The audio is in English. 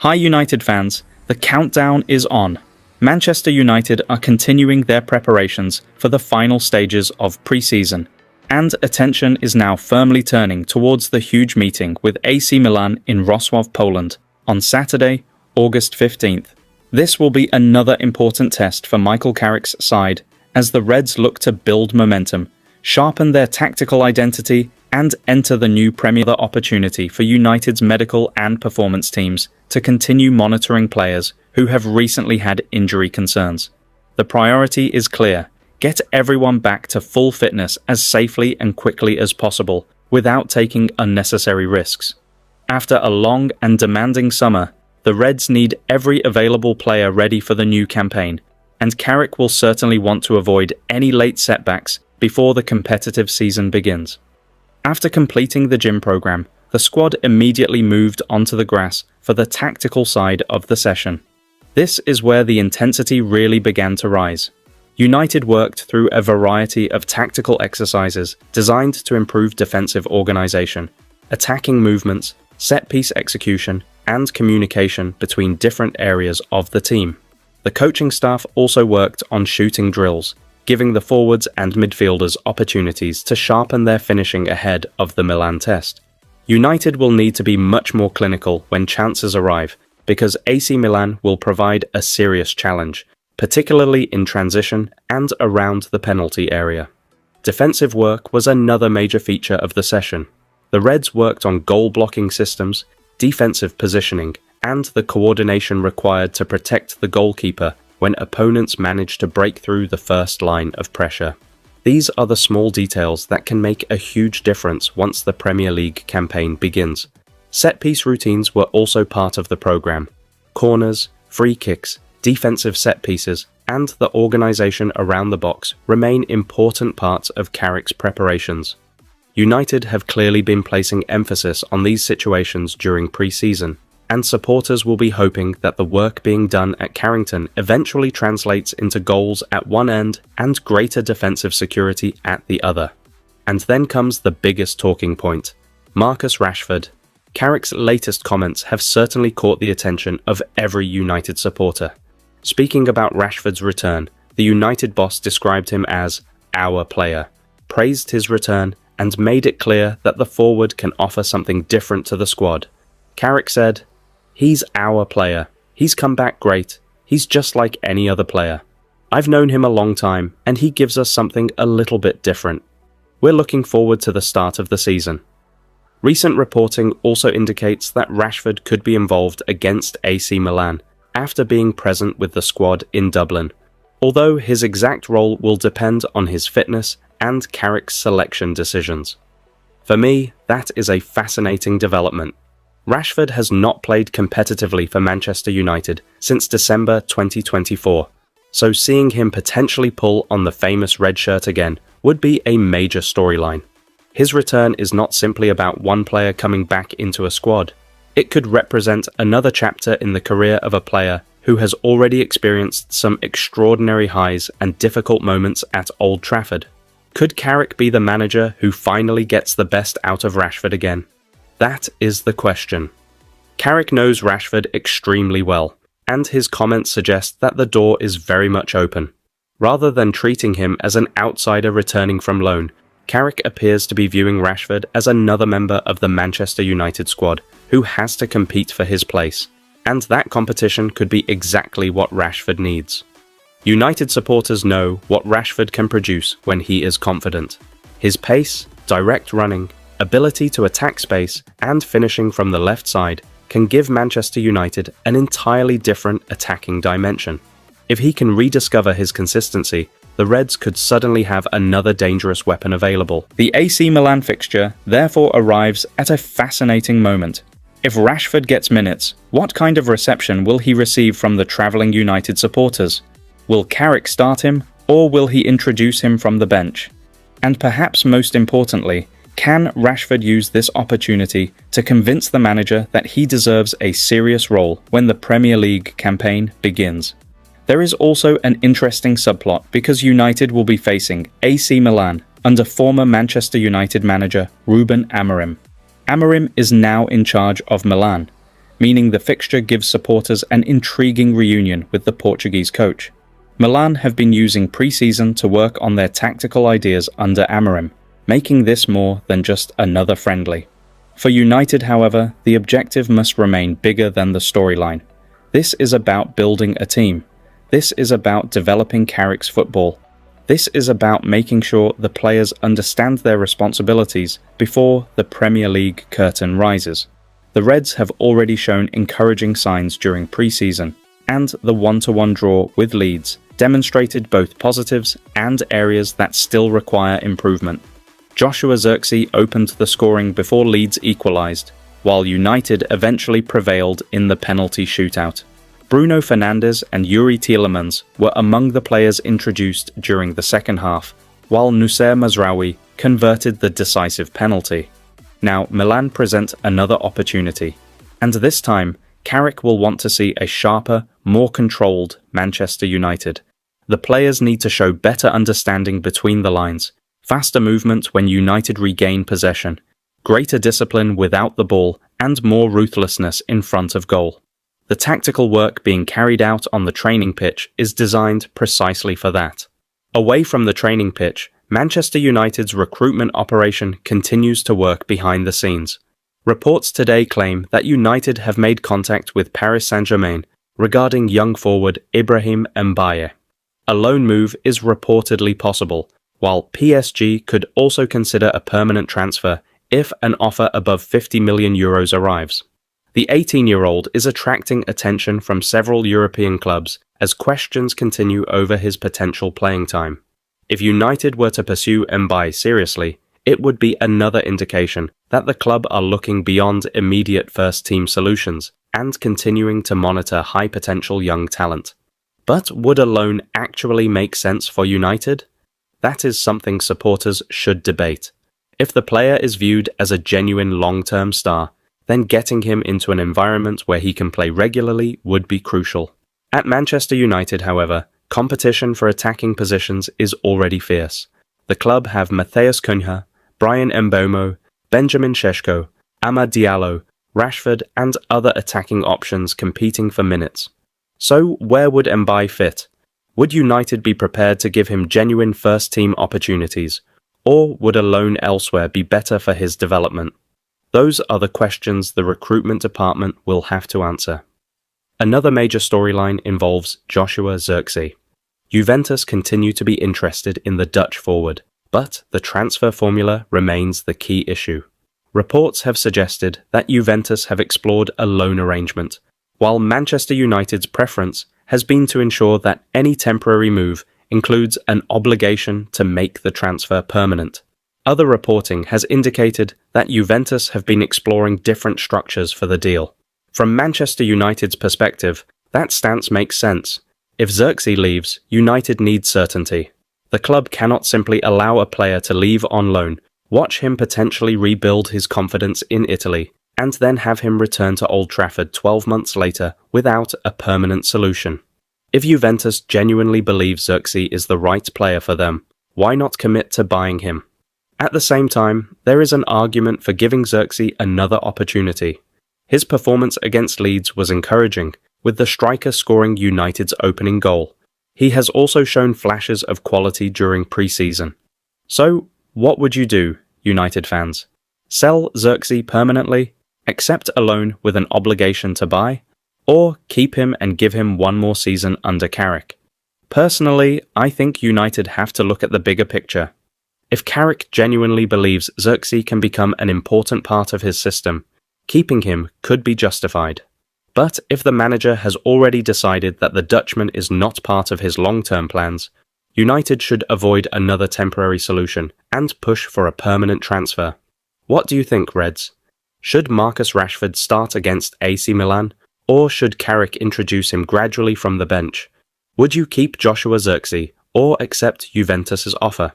Hi United fans, the countdown is on. Manchester United are continuing their preparations for the final stages of pre-season, and attention is now firmly turning towards the huge meeting with AC Milan in Wrocław, Poland, on Saturday, August 15th. This will be another important test for Michael Carrick's side as the Reds look to build momentum, sharpen their tactical identity, and enter the new Premier League opportunity for United's medical and performance teams to continue monitoring players who have recently had injury concerns. The priority is clear: get everyone back to full fitness as safely and quickly as possible without taking unnecessary risks. After a long and demanding summer, the Reds need every available player ready for the new campaign, and Carrick will certainly want to avoid any late setbacks before the competitive season begins. After completing the gym program, the squad immediately moved onto the grass for the tactical side of the session. This is where the intensity really began to rise. United worked through a variety of tactical exercises designed to improve defensive organisation, attacking movements, set-piece execution, and communication between different areas of the team. The coaching staff also worked on shooting drills, giving the forwards and midfielders opportunities to sharpen their finishing ahead of the Milan test. United will need to be much more clinical when chances arrive, because AC Milan will provide a serious challenge, particularly in transition and around the penalty area. Defensive work was another major feature of the session. The Reds worked on goal-blocking systems, defensive positioning, and the coordination required to protect the goalkeeper when opponents manage to break through the first line of pressure. These are the small details that can make a huge difference once the Premier League campaign begins. Set-piece routines were also part of the program. Corners, free kicks, defensive set-pieces, and the organisation around the box remain important parts of Carrick's preparations. United have clearly been placing emphasis on these situations during pre-season, and supporters will be hoping that the work being done at Carrington eventually translates into goals at one end and greater defensive security at the other. And then comes the biggest talking point: Marcus Rashford. Carrick's latest comments have certainly caught the attention of every United supporter. Speaking about Rashford's return, the United boss described him as "our player," praised his return, and made it clear that the forward can offer something different to the squad. Carrick said, "He's our player. He's come back great. He's just like any other player. I've known him a long time, and he gives us something a little bit different. We're looking forward to the start of the season." Recent reporting also indicates that Rashford could be involved against AC Milan after being present with the squad in Dublin, although his exact role will depend on his fitness and Carrick's selection decisions. For me, that is a fascinating development. Rashford has not played competitively for Manchester United since December 2024, so seeing him potentially pull on the famous red shirt again would be a major storyline. His return is not simply about one player coming back into a squad. It could represent another chapter in the career of a player who has already experienced some extraordinary highs and difficult moments at Old Trafford. Could Carrick be the manager who finally gets the best out of Rashford again? That is the question. Carrick knows Rashford extremely well, and his comments suggest that the door is very much open. Rather than treating him as an outsider returning from loan, Carrick appears to be viewing Rashford as another member of the Manchester United squad who has to compete for his place, and that competition could be exactly what Rashford needs. United supporters know what Rashford can produce when he is confident. His pace, direct running, ability to attack space, and finishing from the left side can give Manchester United an entirely different attacking dimension. If he can rediscover his consistency, the Reds could suddenly have another dangerous weapon available. The AC Milan fixture therefore arrives at a fascinating moment. If Rashford gets minutes, what kind of reception will he receive from the travelling United supporters? Will Carrick start him, or will he introduce him from the bench? And perhaps most importantly, can Rashford use this opportunity to convince the manager that he deserves a serious role when the Premier League campaign begins? There is also an interesting subplot because United will be facing AC Milan under former Manchester United manager Ruben Amorim. Amorim is now in charge of Milan, meaning the fixture gives supporters an intriguing reunion with the Portuguese coach. Milan have been using pre-season to work on their tactical ideas under Amorim, making this more than just another friendly. For United, however, the objective must remain bigger than the storyline. This is about building a team. This is about developing Carrick's football. This is about making sure the players understand their responsibilities before the Premier League curtain rises. The Reds have already shown encouraging signs during pre-season, and the 1-1 draw with Leeds demonstrated both positives and areas that still require improvement. Joshua Zirkzee opened the scoring before Leeds equalised, while United eventually prevailed in the penalty shootout. Bruno Fernandes and Yuri Tielemans were among the players introduced during the second half, while Noussair Mazraoui converted the decisive penalty. Now, Milan present another opportunity, and this time, Carrick will want to see a sharper, more controlled Manchester United. The players need to show better understanding between the lines, faster movement when United regain possession, greater discipline without the ball, and more ruthlessness in front of goal. The tactical work being carried out on the training pitch is designed precisely for that. Away from the training pitch, Manchester United's recruitment operation continues to work behind the scenes. Reports today claim that United have made contact with Paris Saint-Germain regarding young forward Ibrahim Mbaye. A loan move is reportedly possible, while PSG could also consider a permanent transfer if an offer above €50 million arrives. The 18-year-old is attracting attention from several European clubs as questions continue over his potential playing time. If United were to pursue Mbaye seriously, it would be another indication that the club are looking beyond immediate first-team solutions and continuing to monitor high-potential young talent. But would a loan actually make sense for United? That is something supporters should debate. If the player is viewed as a genuine long-term star, then getting him into an environment where he can play regularly would be crucial. At Manchester United, however, competition for attacking positions is already fierce. The club have Matheus Cunha, Brian Mbeumo, Benjamin Šeško, Amad Diallo, Rashford and other attacking options competing for minutes. So where would Mbaye fit? Would United be prepared to give him genuine first-team opportunities, or would a loan elsewhere be better for his development? Those are the questions the recruitment department will have to answer. Another major storyline involves Joshua Zirkzee. Juventus continue to be interested in the Dutch forward, but the transfer formula remains the key issue. Reports have suggested that Juventus have explored a loan arrangement, while Manchester United's preference has been to ensure that any temporary move includes an obligation to make the transfer permanent. Other reporting has indicated that Juventus have been exploring different structures for the deal. From Manchester United's perspective, that stance makes sense. If Zirkzee leaves, United needs certainty. The club cannot simply allow a player to leave on loan, watch him potentially rebuild his confidence in Italy, and then have him return to Old Trafford 12 months later without a permanent solution. If Juventus genuinely believes Zirkzee is the right player for them, why not commit to buying him? At the same time, there is an argument for giving Zirkzee another opportunity. His performance against Leeds was encouraging, with the striker scoring United's opening goal. He has also shown flashes of quality during pre-season. So, what would you do, United fans? Sell Zirkzee permanently, accept a loan with an obligation to buy, or keep him and give him one more season under Carrick? Personally, I think United have to look at the bigger picture. If Carrick genuinely believes Zirkzee can become an important part of his system, keeping him could be justified. But if the manager has already decided that the Dutchman is not part of his long-term plans, United should avoid another temporary solution and push for a permanent transfer. What do you think, Reds? Should Marcus Rashford start against AC Milan, or should Carrick introduce him gradually from the bench? Would you keep Joshua Zirkzee or accept Juventus's offer?